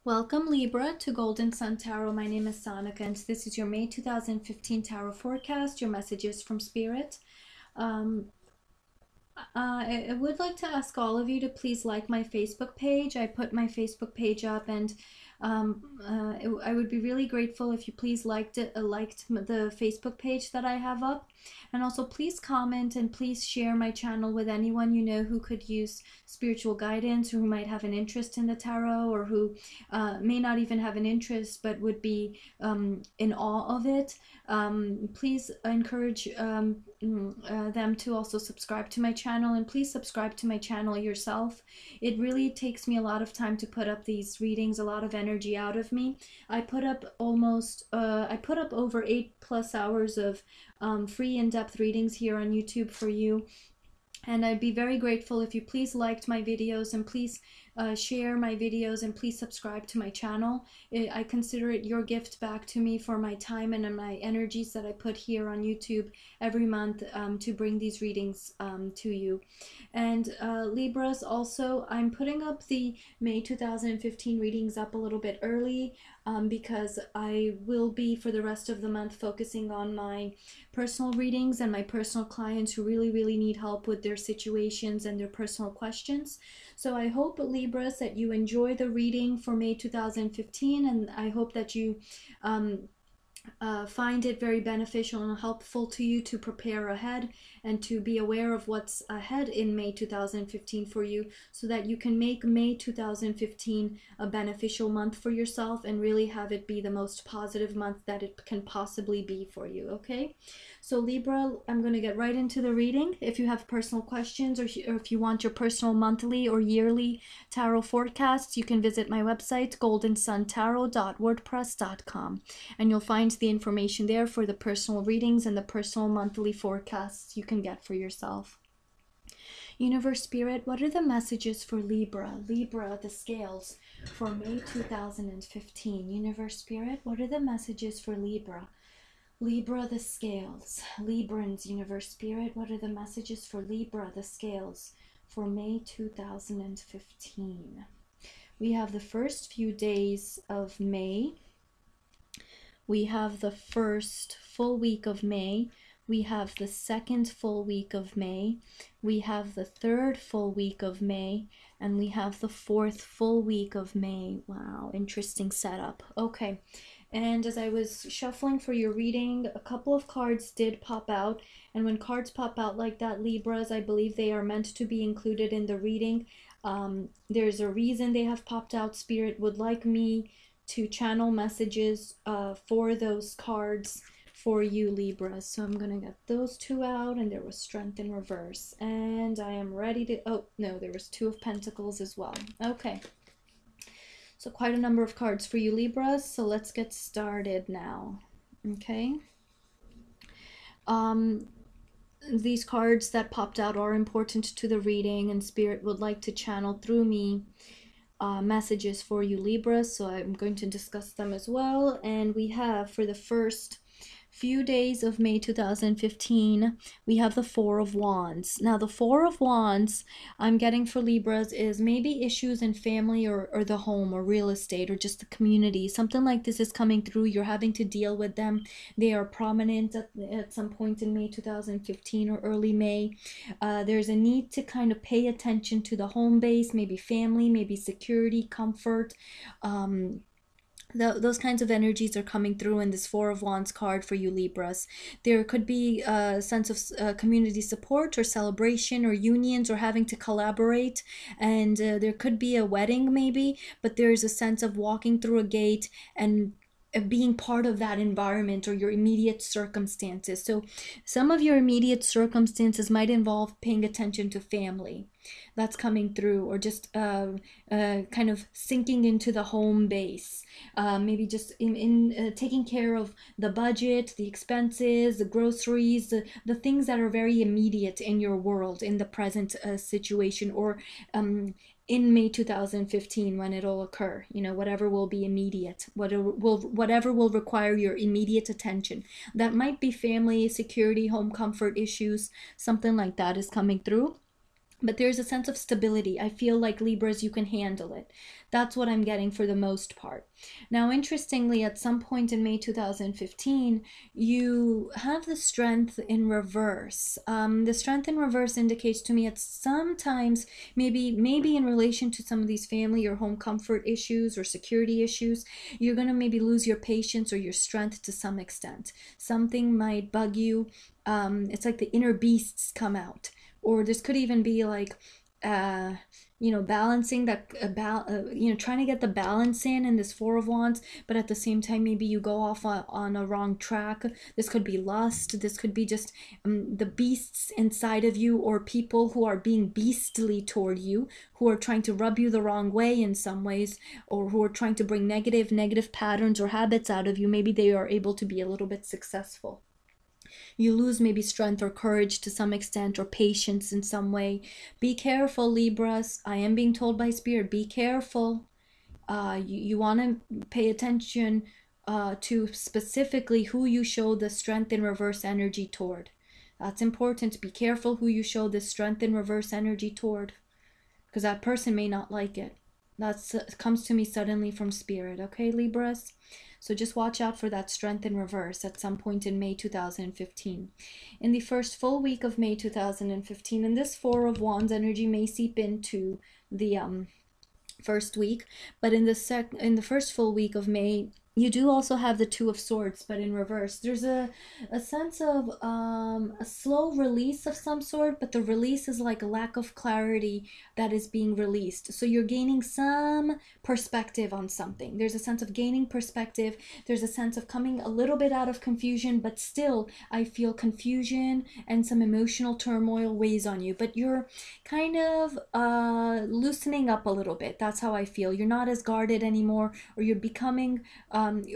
Welcome Libra to Golden Sun Tarot. My name is Sonika and this is your May 2015 Tarot forecast, your messages from Spirit. I would like to ask all of you to please like my Facebook page. I put my Facebook page up, and I would be really grateful if you please liked the Facebook page that I have up. And also please comment and please share my channel with anyone you know who could use spiritual guidance, or who might have an interest in the tarot, or who may not even have an interest but would be in awe of it. Please encourage them to also subscribe to my channel, and please subscribe to my channel yourself. It really takes me a lot of time to put up these readings, a lot of energy out of me. I put up over 8+ hours of free in-depth readings here on YouTube for you. And I'd be very grateful if you please liked my videos, and please share my videos, and please subscribe to my channel. I consider it your gift back to me for my time and my energies that I put here on YouTube every month to bring these readings to you. And Libras, also, I'm putting up the May 2015 readings up a little bit early because I will be, for the rest of the month, focusing on my personal readings and my personal clients who really need help with their situations and their personal questions. So I hope, Libras, that you enjoy the reading for May 2015, and I hope that you find it very beneficial and helpful to you to prepare ahead and to be aware of what's ahead in May 2015 for you, so that you can make May 2015 a beneficial month for yourself and really have it be the most positive month that it can possibly be for you. Okay, so Libra, I'm going to get right into the reading. If you have personal questions, or if you want your personal monthly or yearly tarot forecasts, you can visit my website goldensuntarot.wordpress.com, and you'll find the information there for the personal readings and the personal monthly forecasts you can get for yourself. Universe, Spirit, what are the messages for Libra? Libra, the scales, for May 2015. Universe, Spirit, what are the messages for Libra? Libra, the scales. Librans, Universe, Spirit, what are the messages for Libra, the scales, for May 2015? We have the first few days of May. We have the first full week of May. We have the second full week of May. We have the third full week of May. And we have the fourth full week of May. Wow, interesting setup. Okay, and as I was shuffling for your reading, a couple of cards did pop out. And when cards pop out like that, Libras, I believe they are meant to be included in the reading. There's a reason they have popped out. Spirit would like me to channel messages for those cards for you, Libra. So I'm gonna get those two out, and there was Strength in reverse, and I am ready to, oh no, there was Two of Pentacles as well. Okay, so quite a number of cards for you, Libra. So let's get started now. Okay, these cards that popped out are important to the reading, and Spirit would like to channel through me messages for you, Libra, so I'm going to discuss them as well. And we have, for the first few days of May 2015, we have the Four of Wands. Now the Four of Wands I'm getting for Libras is maybe issues in family, or the home, or real estate, or just the community. Something like this is coming through. You're having to deal with them. They are prominent at some point in May 2015 or early May. There's a need to kind of pay attention to the home base, maybe family, maybe security, comfort. Those kinds of energies are coming through in this Four of Wands card for you, Libras. There could be a sense of community support, or celebration, or unions, or having to collaborate. And there could be a wedding maybe, but there's a sense of walking through a gate and being part of that environment, or your immediate circumstances. So some of your immediate circumstances might involve paying attention to family. That's coming through, or just kind of sinking into the home base. Maybe just in taking care of the budget, the expenses, the groceries, the things that are very immediate in your world, in the present situation, or in May 2015 when it'll occur. You know, whatever will be immediate, whatever will require your immediate attention. That might be family, security, home comfort issues, something like that is coming through. but there's a sense of stability. I feel like Libras, you can handle it. That's what I'm getting for the most part. Now, interestingly, at some point in May 2015, you have the strength in reverse. The strength in reverse indicates to me it's sometimes maybe in relation to some of these family or home comfort issues or security issues, you're going to maybe lose your patience or your strength to some extent. Something might bug you. It's like the inner beasts come out. Or this could even be like, balancing that, trying to get the balance in this Four of Wands, but at the same time, maybe you go off on a wrong track. This could be lust. This could be just the beasts inside of you, or people who are being beastly toward you, who are trying to rub you the wrong way in some ways, or who are trying to bring negative patterns or habits out of you. Maybe they are able to be a little bit successful. You lose maybe strength or courage to some extent, or patience in some way. Be careful, Libras. I am being told by Spirit, be careful. You want to pay attention to specifically who you show the strength in reverse energy toward. That's important. Be careful who you show this strength in reverse energy toward, because that person may not like it. That comes to me suddenly from Spirit. Okay, Libras? So just watch out for that strength in reverse at some point in May 2015. In the first full week of May 2015, and this Four of Wands energy may seep into the first week, but in the first full week of May, you do also have the Two of Swords, but in reverse. There's a sense of a slow release of some sort, but the release is like a lack of clarity that is being released. So you're gaining some perspective on something. There's a sense of gaining perspective. There's a sense of coming a little bit out of confusion, but still I feel confusion and some emotional turmoil weighs on you. But you're kind of loosening up a little bit. That's how I feel. You're not as guarded anymore, or you're becoming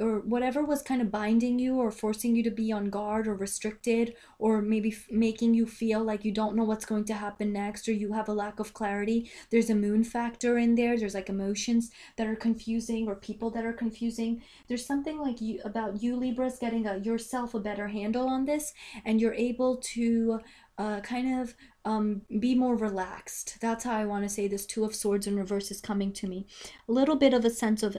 or whatever was kind of binding you or forcing you to be on guard or restricted, or maybe making you feel like you don't know what's going to happen next, or you have a lack of clarity. There's a moon factor in there. There's like emotions that are confusing, or people that are confusing. There's something like about you, Libras, getting yourself a better handle on this, and you're able to kind of be more relaxed. That's how I want to say this Two of Swords in reverse is coming to me. A little bit of a sense of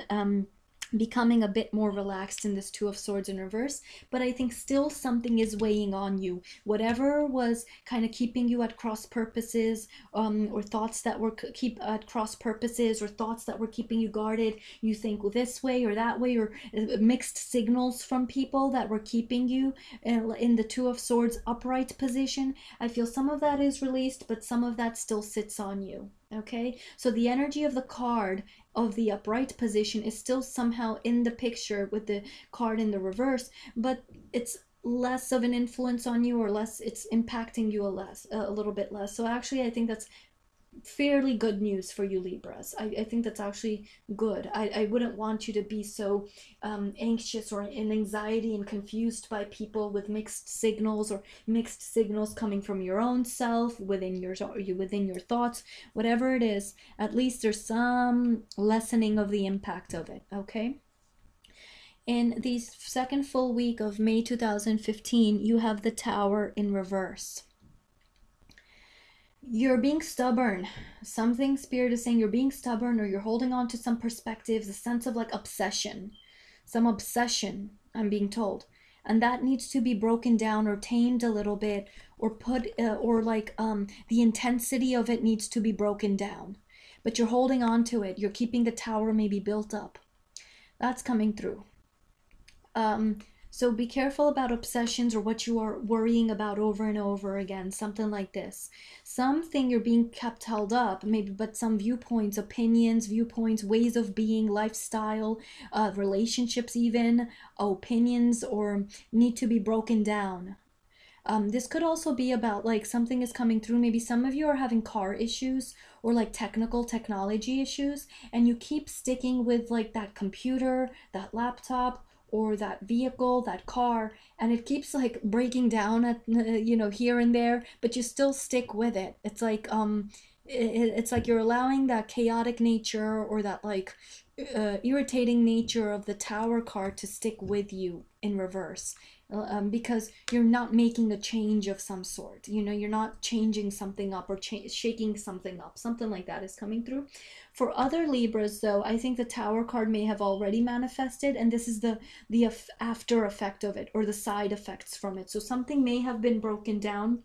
becoming a bit more relaxed in this Two of Swords in reverse, but I think still something is weighing on you. Whatever was kind of keeping you at cross purposes, or thoughts that were keep at cross purposes, or thoughts that were keeping you guarded, you think this way or that way, or mixed signals from people that were keeping you in the Two of Swords upright position. I feel some of that is released, but some of that still sits on you. Okay, so the energy of the card of the upright position is still somehow in the picture with the card in the reverse, but it's less of an influence on you, or less, it's impacting you a little bit less. So actually I think that's fairly good news for you, Libras. I think that's actually good. I wouldn't want you to be so anxious or in anxiety and confused by people with mixed signals, or mixed signals coming from your own self, within your thoughts, whatever it is. At least there's some lessening of the impact of it. Okay. In the second full week of May 2015, you have the Tower in reverse. You're being stubborn. Something Spirit is saying you're being stubborn, or you're holding on to some perspectives, a sense of like obsession. Some obsession, I'm being told. And that needs to be broken down or tamed a little bit, or put, the intensity of it needs to be broken down. But you're holding on to it. You're keeping the tower maybe built up. That's coming through. So be careful about obsessions, or what you are worrying about over and over again, something like this. Something you're being kept held up, maybe, but some viewpoints, opinions, ways of being, lifestyle, relationships even, opinions, or need to be broken down. This could also be about like something is coming through. Maybe some of you are having car issues, or like technology issues, and you keep sticking with like that computer, that laptop, or that vehicle, that car, and it keeps like breaking down at here and there, but you still stick with it. It's like it's like you're allowing that chaotic nature or that like irritating nature of the Tower card to stick with you in reverse, because you're not making a change of some sort. You know, you're not changing something up or shaking something up. Something like that is coming through. For other Libras, though, I think the Tower card may have already manifested, and this is the after effect of it, or the side effects from it. So something may have been broken down,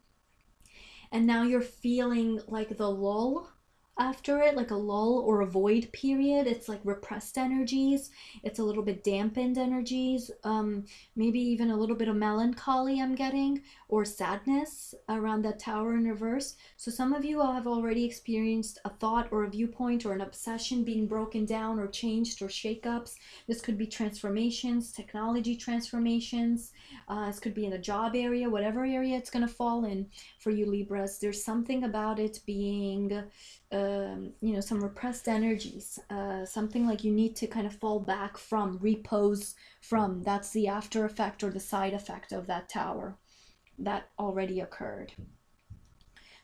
and now you're feeling like the lull after it, like a lull or a void period. It's like repressed energies, it's a little bit dampened energies, maybe even a little bit of melancholy I'm getting, or sadness around that Tower in reverse. So some of you have already experienced a thought or a viewpoint or an obsession being broken down or changed, or shakeups. This could be transformations, technology transformations. This could be in the job area, whatever area it's going to fall in for you Libras. There's something about it being you know, some repressed energies, something like you need to kind of fall back from, repose from. That's the after effect or the side effect of that Tower that already occurred.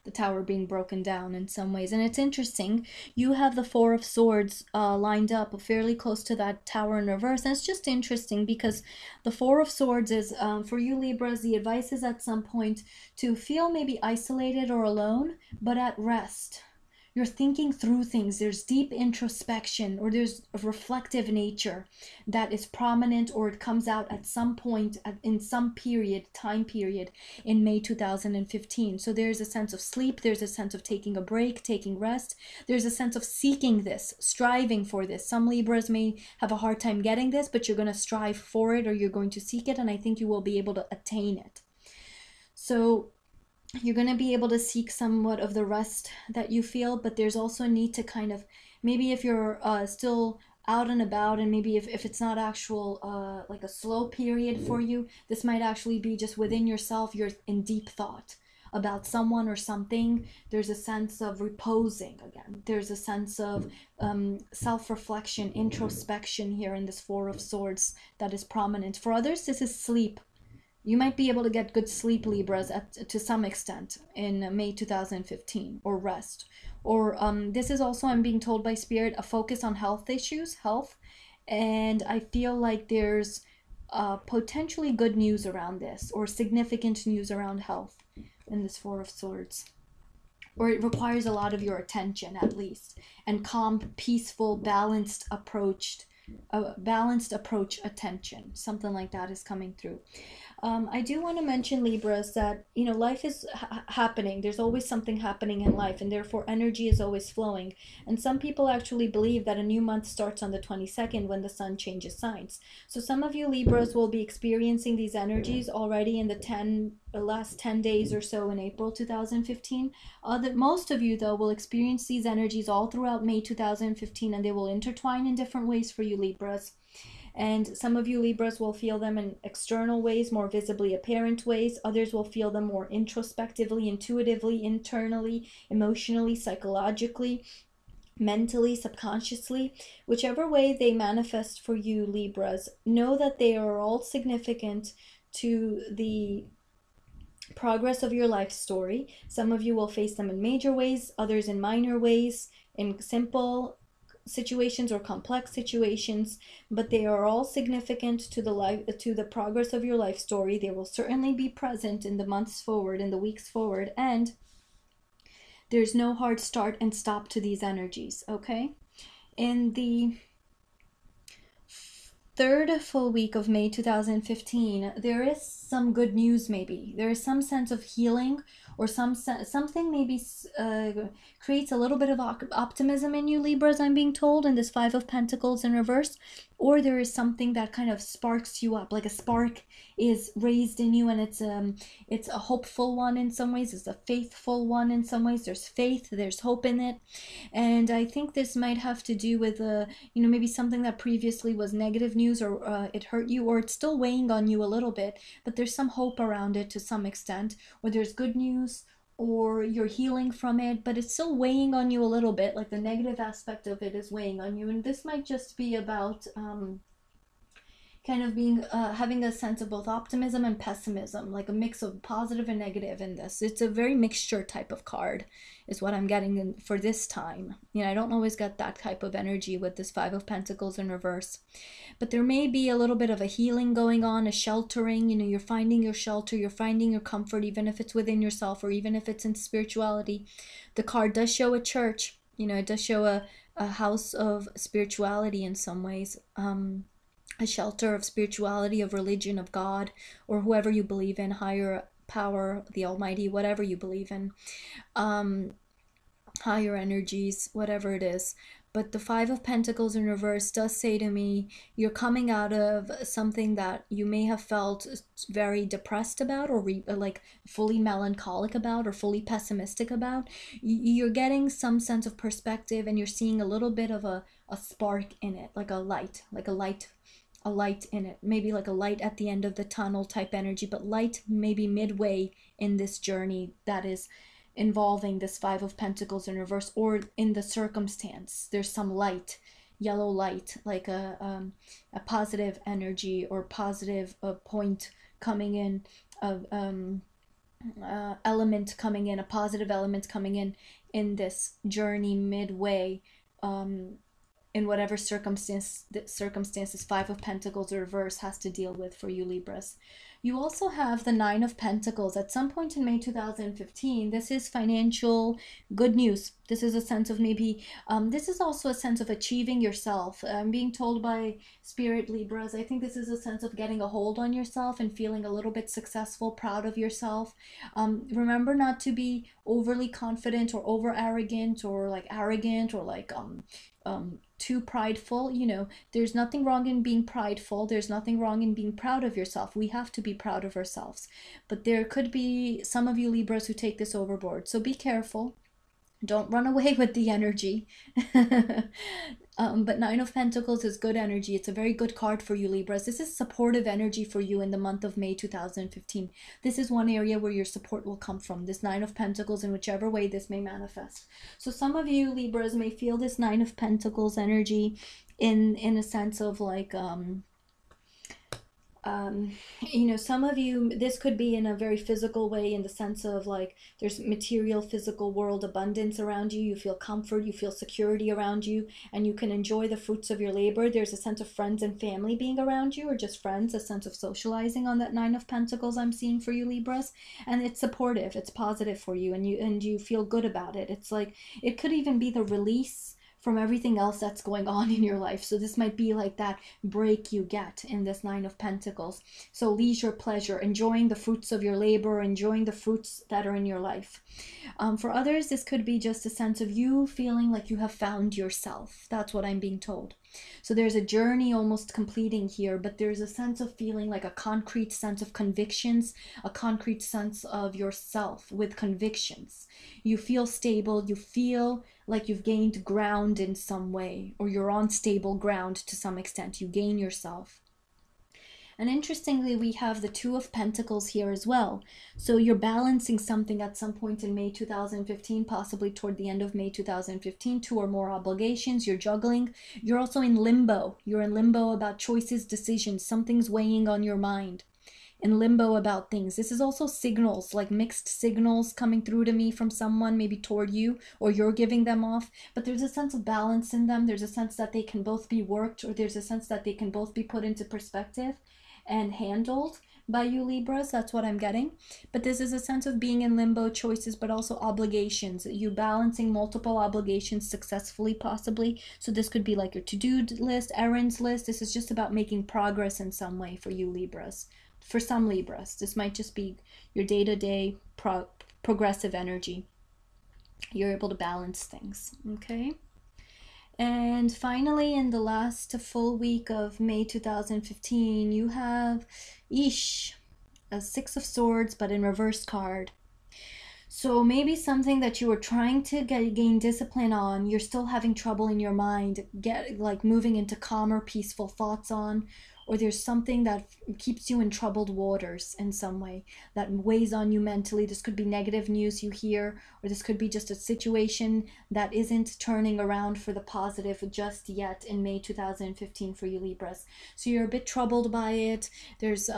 The Tower being broken down in some ways. And it's interesting, you have the Four of Swords lined up fairly close to that Tower in reverse. And it's just interesting because the Four of Swords is, for you Libras, the advice is at some point to feel maybe isolated or alone, but at rest. You're thinking through things. There's deep introspection, or there's a reflective nature that is prominent, or it comes out at some point in some time period in May 2015. So there's a sense of sleep, there's a sense of taking a break, taking rest, there's a sense of seeking this, striving for this. Some Libras may have a hard time getting this, but you're going to strive for it, or you're going to seek it, and I think you will be able to attain it. So you're going to be able to seek somewhat of the rest that you feel, but there's also a need to kind of, maybe if you're still out and about, and maybe if it's not actual like a slow period for you, this might actually be just within yourself. You're in deep thought about someone or something. There's a sense of reposing again. There's a sense of self-reflection, introspection here in this Four of Swords that is prominent. For others, this is sleep. You might be able to get good sleep, Libras, to some extent in May 2015, or rest. Or this is also, I'm being told by Spirit, a focus on health issues, and I feel like there's potentially good news around this, or significant news around health in this Four of Swords. Or it requires a lot of your attention, at least, and calm, peaceful, balanced approach attention. Something like that is coming through. I do want to mention, Libras, that, you know, life is happening. There's always something happening in life, and therefore energy is always flowing. And some people actually believe that a new month starts on the 22nd when the sun changes signs. So some of you Libras will be experiencing these energies already in the last 10 days or so in April 2015. Most of you, though, will experience these energies all throughout May 2015, and they will intertwine in different ways for you Libras. And some of you Libras will feel them in external ways, more visibly apparent ways. Others will feel them more introspectively, intuitively, internally, emotionally, psychologically, mentally, subconsciously. Whichever way they manifest for you Libras, know that they are all significant to the progress of your life story. Some of you will face them in major ways, others in minor ways, in simple situations or complex situations, but they are all significant to the progress of your life story. They will certainly be present in the months forward, in the weeks forward, and there's no hard start and stop to these energies. Okay, in the third full week of May 2015, there is some good news. Maybe there is some sense of healing, or something maybe creates a little bit of optimism in you Libras, I'm being told, in this Five of Pentacles in reverse. Or there is something that kind of sparks you up, like a spark is raised in you, and it's a hopeful one in some ways, it's a faithful one in some ways. There's faith, there's hope in it. And I think this might have to do with you know, maybe something that previously was negative news, or it hurt you, or it's still weighing on you a little bit, but there's some hope around it to some extent, or there's good news, or you're healing from it, but it's still weighing on you a little bit, like the negative aspect of it is weighing on you. And this might just be about kind of being having a sense of both optimism and pessimism, like a mix of positive and negative in this. It's a very mixture type of card is what I'm getting for this time. You know, I don't always get that type of energy with this Five of Pentacles in reverse. But there may be a little bit of a healing going on, a sheltering. You know, you're finding your shelter, you're finding your comfort, even if it's within yourself or even if it's in spirituality. The card does show a church. You know, it does show a house of spirituality in some ways. A shelter of spirituality, of religion, of God, or whoever you believe in, higher power, the Almighty, whatever you believe in, higher energies, whatever it is. But the Five of Pentacles in reverse does say to me, you're coming out of something that you may have felt very depressed about, or like fully melancholic about, or fully pessimistic about. You're getting some sense of perspective, and you're seeing a little bit of a spark in it, like a light in it, maybe like a light at the end of the tunnel type energy, but light maybe midway in this journey that is involving this Five of Pentacles in reverse, or in the circumstance there's some light, yellow light, like a positive energy or positive point coming in, of element coming in, a positive element coming in this journey midway, in whatever circumstances Five of Pentacles reverse has to deal with for you Libras. You also have the Nine of Pentacles at some point in May 2015. This is financial good news. This is a sense of maybe, this is also a sense of achieving yourself. I'm being told by Spirit Libras, I think this is a sense of getting a hold on yourself and feeling a little bit successful, proud of yourself. Remember not to be overly confident or over arrogant, or like arrogant, or like too prideful. You know, there's nothing wrong in being prideful. There's nothing wrong in being proud of yourself. We have to be proud of ourselves. But there could be some of you Libras who take this overboard. So be careful. Don't run away with the energy. But Nine of Pentacles is good energy. It's a very good card for you Libras. This is supportive energy for you in the month of May 2015. This is one area where your support will come from, this Nine of Pentacles, in whichever way this may manifest. So some of you Libras may feel this Nine of Pentacles energy in a sense of like, you know, some of you, this could be in a very physical way, in the sense of like there's material physical world abundance around you. You feel comfort, you feel security around you, and you can enjoy the fruits of your labor. There's a sense of friends and family being around you, or just friends, a sense of socializing on that Nine of Pentacles I'm seeing for you Libras. And it's supportive, it's positive for you, and you feel good about it. It's like, it could even be the release from everything else that's going on in your life. So this might be like that break you get in this Nine of Pentacles. So leisure, pleasure, enjoying the fruits of your labor, enjoying the fruits that are in your life. For others, this could be just a sense of you feeling like you have found yourself. That's what I'm being told. So there's a journey almost completing here, but there's a sense of feeling like a concrete sense of convictions, a concrete sense of yourself with convictions. You feel stable, you feel like you've gained ground in some way, or you're on stable ground to some extent. You gain yourself. And interestingly, we have the Two of Pentacles here as well. So you're balancing something at some point in May 2015, possibly toward the end of May 2015, two or more obligations you're juggling. You're also in limbo. You're in limbo about choices, decisions. Something's weighing on your mind. In limbo about things. This is also signals, like mixed signals coming through to me from someone, maybe toward you, or you're giving them off. But there's a sense of balance in them. There's a sense that they can both be worked, or there's a sense that they can both be put into perspective and handled by you Libras. That's what I'm getting. But this is a sense of being in limbo, choices, but also obligations. You balancing multiple obligations successfully, possibly. So this could be like your to-do list, errands list. This is just about making progress in some way for you Libras. For some Libras, this might just be your day-to-day progressive energy. You're able to balance things, okay? And finally, in the last full week of May 2015, you have a Six of Swords, but in reverse card. So maybe something that you were trying to gain discipline on, you're still having trouble in your mind, like moving into calmer, peaceful thoughts on, or there's something that keeps you in troubled waters in some way, that weighs on you mentally. This could be negative news you hear, or this could be just a situation that isn't turning around for the positive just yet in May 2015 for you Libras. So you're a bit troubled by it. There's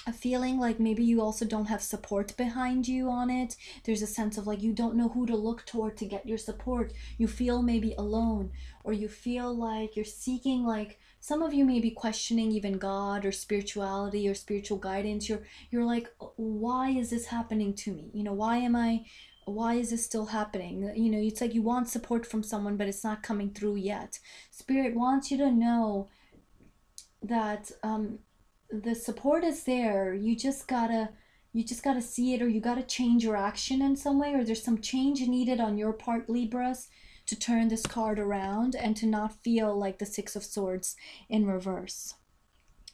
a feeling like maybe you also don't have support behind you on it. There's a sense of like you don't know who to look toward to get your support. You feel maybe alone, or you feel like you're seeking, like some of you may be questioning even God or spirituality or spiritual guidance. You're like, why is this happening to me? You know, why is this still happening? You know, it's like you want support from someone, but it's not coming through yet. Spirit wants you to know that the support is there. You just gotta see it, or you gotta change your action in some way, or there's some change needed on your part, Libras, to turn this card around and to not feel like the Six of Swords in reverse.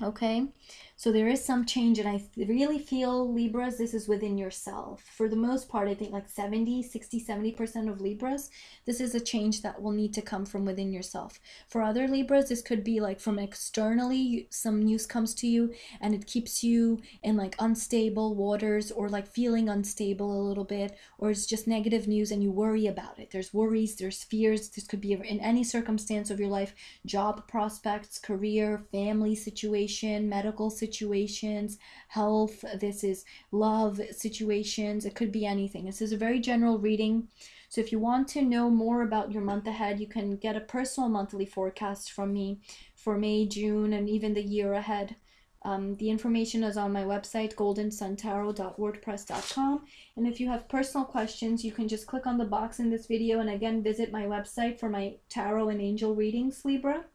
Okay, so there is some change, and I really feel, Libras, this is within yourself. For the most part, I think like 70% of Libras, this is a change that will need to come from within yourself. For other Libras, this could be like from externally, some news comes to you and it keeps you in like unstable waters, or like feeling unstable a little bit, or it's just negative news and you worry about it. There's worries, there's fears. This could be in any circumstance of your life: job prospects, career, family situation, medical situations, health. This is love situations. It could be anything. This is a very general reading. So if you want to know more about your month ahead, you can get a personal monthly forecast from me for May, June, and even the year ahead. The information is on my website, goldensuntarot.wordpress.com. And if you have personal questions, you can just click on the box in this video and again visit my website for my tarot and angel readings, Libra.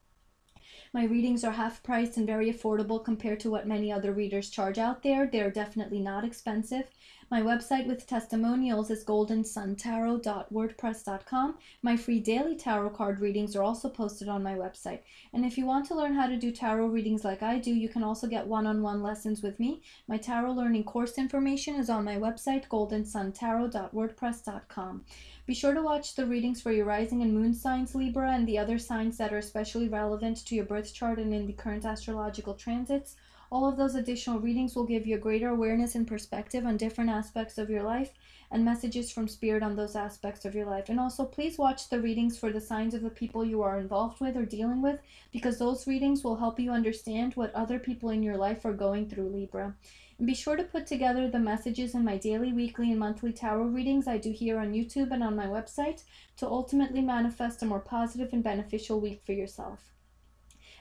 My readings are half price and very affordable compared to what many other readers charge out there. They're definitely not expensive. My website with testimonials is goldensuntarot.wordpress.com. My free daily tarot card readings are also posted on my website. And if you want to learn how to do tarot readings like I do, you can also get one-on-one lessons with me. My tarot learning course information is on my website, goldensuntarot.wordpress.com. Be sure to watch the readings for your rising and moon signs, Libra, and the other signs that are especially relevant to your birth chart and in the current astrological transits. All of those additional readings will give you a greater awareness and perspective on different aspects of your life and messages from Spirit on those aspects of your life. And also, please watch the readings for the signs of the people you are involved with or dealing with, because those readings will help you understand what other people in your life are going through, Libra. And be sure to put together the messages in my daily, weekly, and monthly tarot readings I do here on YouTube and on my website to ultimately manifest a more positive and beneficial week for yourself.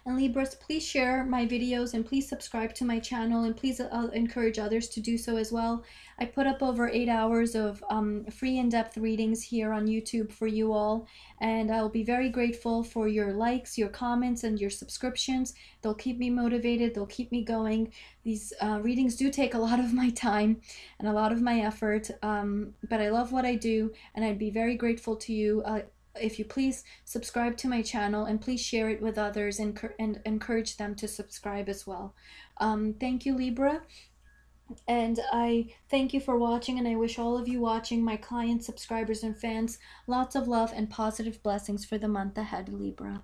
And Libras, please share my videos and please subscribe to my channel, and please encourage others to do so as well. I put up over 8 hours of free in-depth readings here on YouTube for you all, and I'll be very grateful for your likes, your comments, and your subscriptions. They'll keep me motivated, they'll keep me going. These readings do take a lot of my time and a lot of my effort, but I love what I do, and I'd be very grateful to you if you please subscribe to my channel, and please share it with others and encourage them to subscribe as well. Thank you, Libra, and I thank you for watching, and I wish all of you watching, my clients, subscribers, and fans, lots of love and positive blessings for the month ahead, Libra.